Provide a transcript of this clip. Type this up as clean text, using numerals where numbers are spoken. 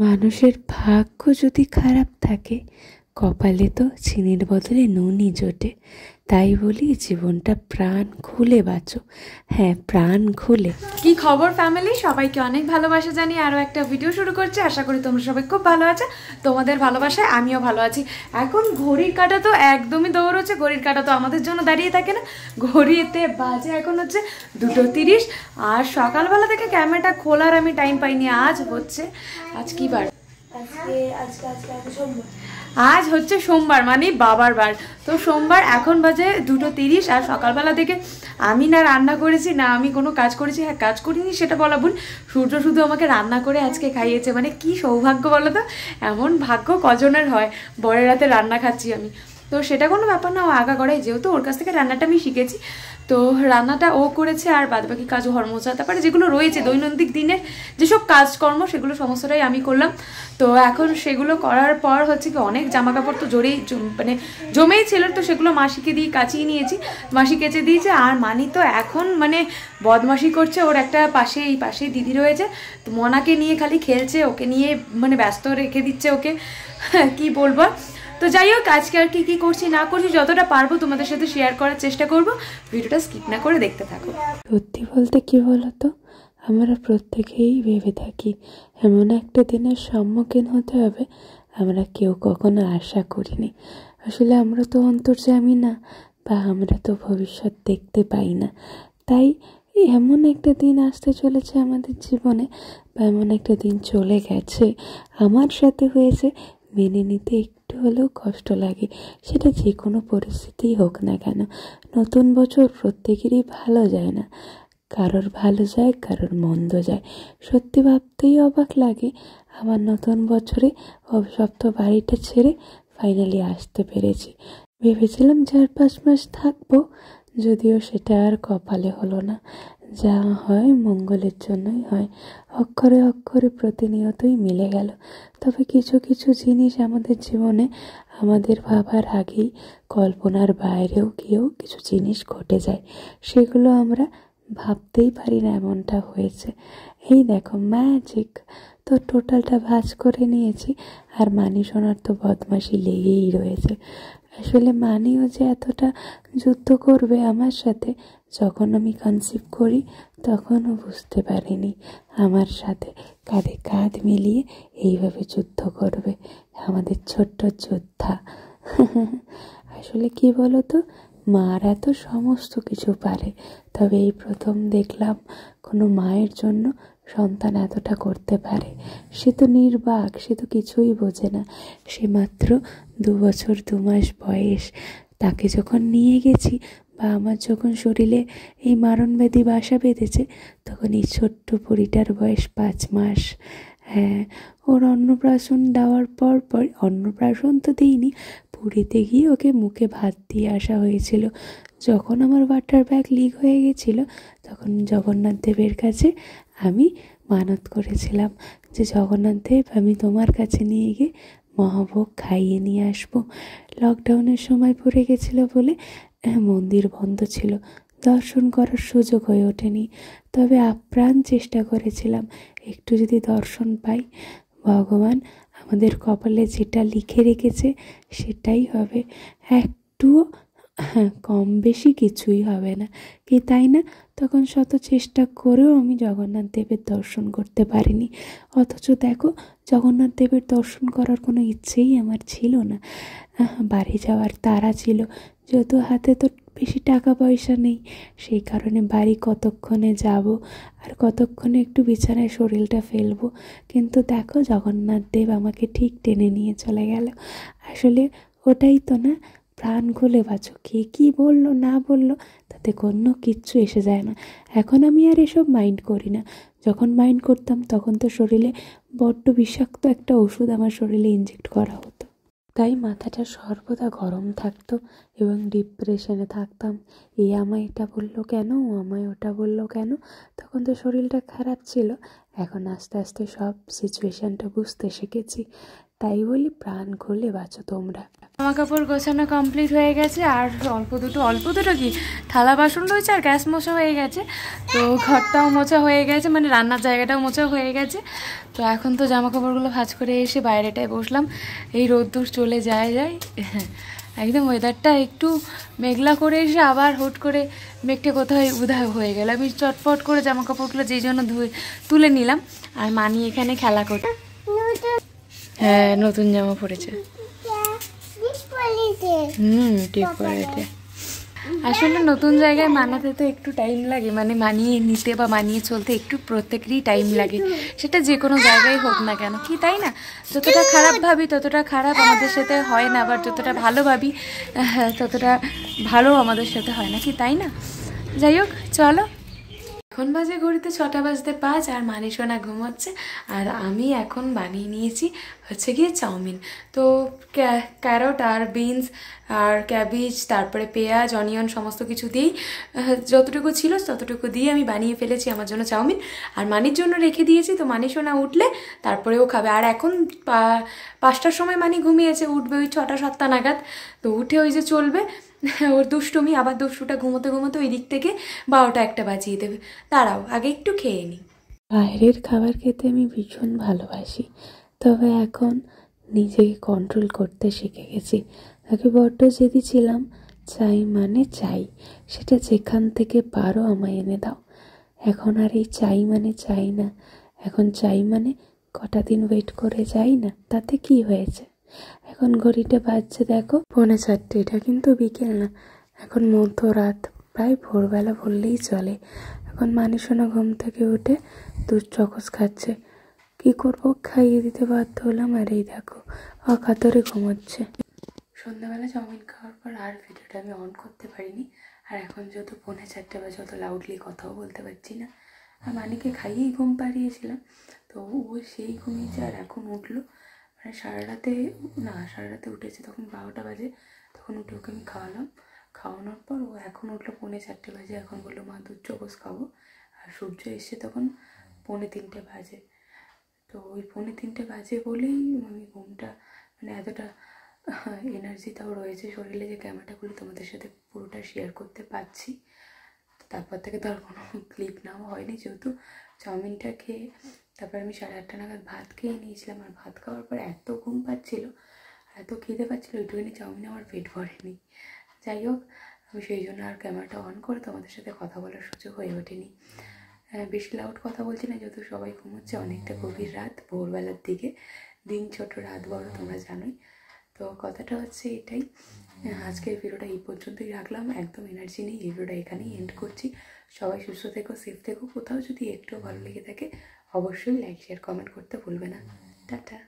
মানুষের ভাগ্য যদি খারাপ থাকে, কপালে তো চিনির বদলে নুনই জোটে। তাই বলি জীবনটা প্রাণ খুলে বাঁচো। হ্যাঁ, প্রাণ খুলে। কি খবর ফ্যামিলি, সবাইকে অনেক ভালোবাসা জানিয়ে আরও একটা ভিডিও শুরু করছি। আশা করি তোমরা সবাই খুব ভালো আছো। তোমাদের ভালোবাসায় আমিও ভালো আছি। এখন ঘড়ির কাঁটা তো একদমই দৌড়চ্ছে, ঘড়ির কাঁটা তো আমাদের জন্য দাঁড়িয়ে থাকে না। ঘড়িতে বাজে এখন হচ্ছে 2:30। আর সকালবেলা থেকে ক্যামেরাটা খোলার আমি টাইম পাইনি। আজ কি বার? আজ হচ্ছে সোমবার, মানে বাবার বার। তো সোমবার এখন বাজে 2:30। আর সকালবেলা থেকে আমি না রান্না করেছি না আমি কোনো কাজ করেছি। হ্যাঁ, কাজ করিনি সেটা বলা ভুল। সূর্য শুধু আমাকে রান্না করে আজকে খাইয়েছে। মানে কি সৌভাগ্য বলো তো, এমন ভাগ্য কজনের হয়? বরের রাতে রান্না খাচ্ছি আমি। তো সেটা কোনো ব্যাপার না, ও আগা করাই, যেহেতু ওর কাছ থেকে রান্নাটা আমি শিখেছি। তো রান্নাটা ও করেছে, আর বাদবাকি কাজ ঘর মোছা, তারপরে যেগুলো রয়েছে দৈনন্দিন দিনের যেসব কাজকর্ম সেগুলো সমস্তটাই আমি করলাম। তো এখন সেগুলো করার পর হচ্ছে কি, অনেক জামা কাপড় তো মানে জমেই ছিল, তো সেগুলো মাসিকে দিয়ে কাচিয়ে নিয়েছি। মাসি কেচে দিয়েছে। আর মানি তো এখন মানে বদমাশি করছে। ওর একটা পাশেই দিদি রয়েছে, তো মনাকে নিয়ে খালি খেলছে, ওকে নিয়ে মানে ব্যস্ত রেখে দিচ্ছে ওকে। কি বলবো। তো যাই হোক, আজকে আর কি করছি না করছি যতটা পারবো তোমাদের সাথে শেয়ার করার চেষ্টা করব। ভিডিওটা স্কিপ না করে দেখতে থাকো। সত্যি বলতে কি বলতো, আমরা প্রত্যেকেই ভেবে থাকি এমন একটা দিনের সম্মুখীন হতে হবে আমরা কেউ কখনো আশা করিনি। আসলে আমরা তো অন্তর্যামী না, বা আমরা তো ভবিষ্যৎ দেখতে পাই না। তাই এমন একটা দিন আসতে চলেছে আমাদের জীবনে, বা এমন একটা দিন চলে গেছে, আমার সাথে হয়েছে, মেনে নিতে একটু হলেও কষ্ট লাগে। সেটা যে কোনো পরিস্থিতিই হোক না কেন। নতুন বছর প্রত্যেকেরই ভালো যায় না, কারোর ভালো যায়, কারোর মন্দ যায়। সত্যি ভাবতেই অবাক লাগে, আমার নতুন বছরে অভিশপ্ত বাড়িটা ছেড়ে ফাইনালি আসতে পেরেছি। ভেবেছিলাম 4-5 মাস থাকবো, যদিও সেটা আর কপালে হলো না। যা হয় মঙ্গলের জন্যই হয়। অক্ষরে অক্ষরে প্রতিনিয়তই মিলে গেল। তবে কিছু কিছু জিনিস আমাদের জীবনে আমাদের ভাবার আগেই কল্পনার বাইরেও গিয়েও কিছু জিনিস ঘটে যায়, সেগুলো আমরা ভাবতেই পারি না এমনটা হয়েছে। এই দেখো ম্যাজিক। তো টোটালটা ভাঁজ করে নিয়েছি। আর মানি সোনার তো বদমাশি লেগেই রয়েছে। আসলে মানিও যে এতটা যুদ্ধ করবে আমার সাথে, যখন আমি কনসিভ করি তখনও বুঝতে পারিনি আমার সাথে কাঁধে কাঁধ মিলিয়ে এইভাবে যুদ্ধ করবে আমাদের ছোট্ট যোদ্ধা। আসলে কি বলো তো, মারা তো সমস্ত কিছু পারে, তবে এই প্রথম দেখলাম কোনো মায়ের জন্য সন্তান এতটা করতে পারে। সে তো নির্বাক, সে তো কিছুই বোঝে না। সে মাত্র 2 বছর 2 মাস বয়স। তাকে যখন নিয়ে গেছি, বা আমার যখন শরীরে এই মারণব্যাধি বাসা বেঁধেছে, তখন এই ছোট্ট পরিটার বয়স 5 মাস। হ্যাঁ, ওর অন্নপ্রাশন দেওয়ার পর অন্নপ্রাশন তো দিইনি, পুরীতে গিয়ে ওকে মুখে ভাত দিয়ে আসা হয়েছিল। যখন আমার ওয়াটার ব্যাগ লিক হয়ে গেছিলো, তখন জগন্নাথ দেবের কাছে আমি মানত করেছিলাম যে জগন্নাথ দেব, আমি তোমার কাছে নিয়ে গিয়ে মহাভোগ খাইয়ে নিয়ে আসবো। লকডাউনের সময় পড়ে গেছিলো বলে মন্দির বন্ধ ছিল, দর্শন করার সুযোগ হয়ে ওঠেনি। তবে আপ্রাণ চেষ্টা করেছিলাম একটু যদি দর্শন পাই। ভগবান আমাদের কপালে যেটা লিখে রেখেছে সেটাই হবে, একটুও কম বেশি কিছুই হবে না, কি তাই না? তখন শত চেষ্টা করেও আমি জগন্নাথ দেবের দর্শন করতে পারিনি। অথচ দেখো, জগন্নাথ দেবের দর্শন করার কোনো ইচ্ছেই আমার ছিল না। বাড়ি যাওয়ার তাড়া ছিল, যেহেতু হাতে তো বেশি টাকা পয়সা নেই, সেই কারণে বাড়ি কতক্ষণে যাব আর কতক্ষণে একটু বিছানায় শরীরটা ফেলবো। কিন্তু দেখো, জগন্নাথ দেব আমাকে ঠিক টেনে নিয়ে চলে গেল। আসলে ওটাই তো না, প্রাণ খুলে বাঁচো। কে কী বললো না বললো তাতে কোনো কিচ্ছু এসে যায় না। এখন আমি আর এসব মাইন্ড করি না। যখন মাইন্ড করতাম তখন তো শরীরে বড্ড বিষাক্ত একটা ওষুধ আমার শরীরে ইনজেক্ট করা হতো। তাই মাথাটা সর্বদা গরম থাকতো এবং ডিপ্রেশনে থাকতাম। আমায় এটা বললো কেন, আমায় ওটা বললো কেন। তখন তো শরীরটা খারাপ ছিল। এখন আস্তে আস্তে সব সিচুয়েশানটা বুঝতে শিখেছি। তাই বলি প্রাণ খুলে বাঁচো তোমরা। জামা কাপড় গোছানো কমপ্লিট হয়ে গেছে, আর অল্প দুটো কি থালা বাসন রয়েছে, আর গ্যাস মোছা হয়ে গেছে। তো ঘরটাও মোছা হয়ে গেছে, মানে রান্নার জায়গাটাও মোছা হয়ে গেছে। তো এখন তো জামা কাপড়গুলো ভাঁজ করে এসে বাইরেটায় বসলাম। এই রোদ্দুর চলে যায় একদম ওয়েদারটা একটু মেঘলা করে এসে আবার হুট করে মেঘটা কোথায় উধাও হয়ে গেল। আমি চটপট করে জামা কাপড়গুলো যেই জন্য তুলে নিলাম। আর মানি এখানে খেলা করতে, হ্যাঁ নতুন জামা পড়েছে, ঠিক পড়েছে। আসলে নতুন জায়গায় মানাতে তো একটু টাইম লাগে, মানে মানিয়ে নিতে বা মানিয়ে চলতে একটু প্রত্যেকেরই টাইম লাগে, সেটা যে কোনো জায়গায় হোক না কেন, কি তাই না? যতটা খারাপ ভাবি ততটা খারাপ আমাদের সাথে হয় না, আবার যতটা ভালো ভাবি ততটা ভালো আমাদের সাথে হয় না, কি তাই না? যাই হোক চলো, এখন বাজে ঘড়িতে 6টা বাজতে 5, আর মানিসোনা ঘুমোচ্ছে। আর আমি এখন বানিয়ে নিয়েছি হচ্ছে গিয়ে চাউমিন। তো ক্যারট আর বিনস আর ক্যাবেজ, তারপরে পেঁয়াজ, অনিয়ন সমস্ত কিছু দিয়েই যতটুকু ছিল ততটুকু দিয়ে আমি বানিয়ে ফেলেছি আমার জন্য চাউমিন। আর মানির জন্য রেখে দিয়েছি, তো মানিসোনা উঠলে তারপরেও খাবে। আর এখন 5টার সময় মানি ঘুমিয়েছে, উঠবে ওই 6টা-7টা নাগাদ। তো উঠে ওই যে চলবে ওর দুষ্টুমি, আবার দুষ্টুটা ঘুমোতে ঘুমোতে ওই দিক থেকে 12টা-1টা বাজিয়ে দেবে। দাঁড়াও আগে একটু খেয়ে নিই। বাইরের খাবার খেতে আমি ভীষণ ভালোবাসি, তবে এখন নিজেকে কন্ট্রোল করতে শিখে গেছি। আগে বড্ড জেদি ছিলাম, চাই মানে চাই, সেটা যেখান থেকে পারো আমায় এনে দাও। এখন আর এই চাই মানে চাই না, এখন চাই মানে কটা দিন ওয়েট করে যাই না, তাতে কি হয়েছে। এখন ঘড়িটা বাজছে দেখো 4:45, এটা কিন্তু বিকেল না, এখন মধ্যরাত, প্রায় ভোরবেলা বললেই চলে। এখন মানিসোনা ঘুম থেকে উঠে দুধ চকস খাচ্ছে, কি করব, খাইয়ে দিতে বাধ্য হলাম। আর এই দেখো অকাতরে ঘুমোচ্ছে। সন্ধ্যাবেলা চাউমিন খাওয়ার পর আর ভিডিওটা আমি অন করতে পারিনি। আর এখন যেহেতু 4:45 বাজে, অত লাউডলি কথাও বলতে পারছি না। আর মানিকে খাইয়েই ঘুম পাড়িয়েছিলাম, তো ও সেই ঘুমিয়েছে আর এখন উঠলো, মানে সারা রাতে উঠেছে, তখন 12টা বাজে। তখন উঠে ওকে আমি খাওয়ানোর পর ও এখন উঠলো 4:45 বাজে। এখন বললো মা দুধ চকস খাবো। আর সূর্য এসছে তখন 2:45 বাজে। তো ওই 2:45 বাজে বলেই আমি ঘুমটা, মানে এতটা এনার্জিটাও রয়েছে শরীরে যে ক্যামেরাটা খুলে তোমাদের সাথে পুরোটা শেয়ার করতে পারছি। তারপর থেকে তো আর কোনো ক্লিপ নেওয়া হয়নি, যেহেতু চাউমিনটা খেয়ে তারপর আমি 8:30 নাগাদ ভাত খেয়ে নিয়েছিলাম। আর ভাত খাওয়ার পর এত ঘুম পাচ্ছিল, এত খিদে পাচ্ছিলো, ওইটুকুনি চাউমিনে আমার পেট ভরেনি। যাই হোক, আমি সেই জন্য আর ক্যামেরাটা অন করে তোমাদের সাথে কথা বলার সুযোগ হয়ে ওঠেনি। বেশি লাউড কথা বলছি না, যেহেতু সবাই ঘুমোচ্ছে, অনেকটা গভীর রাত, ভোরবেলার দিকে। দিন ছোট রাত বড়, তোমরা জানোই। তো কথাটা হচ্ছে এটাই, আজকের ভিডিওটা এই পর্যন্তই রাখলাম, একদম এনার্জি নেই, এই ভিডিওটা এখানেই এন্ড করছি। সবাই সুস্থ থেকো, সেফ থেকো। কোথাও যদি একটু ভালো লেগে থাকে অবশ্যই লাইক শেয়ার কমেন্ট করতে ভুলবে না। টাটা।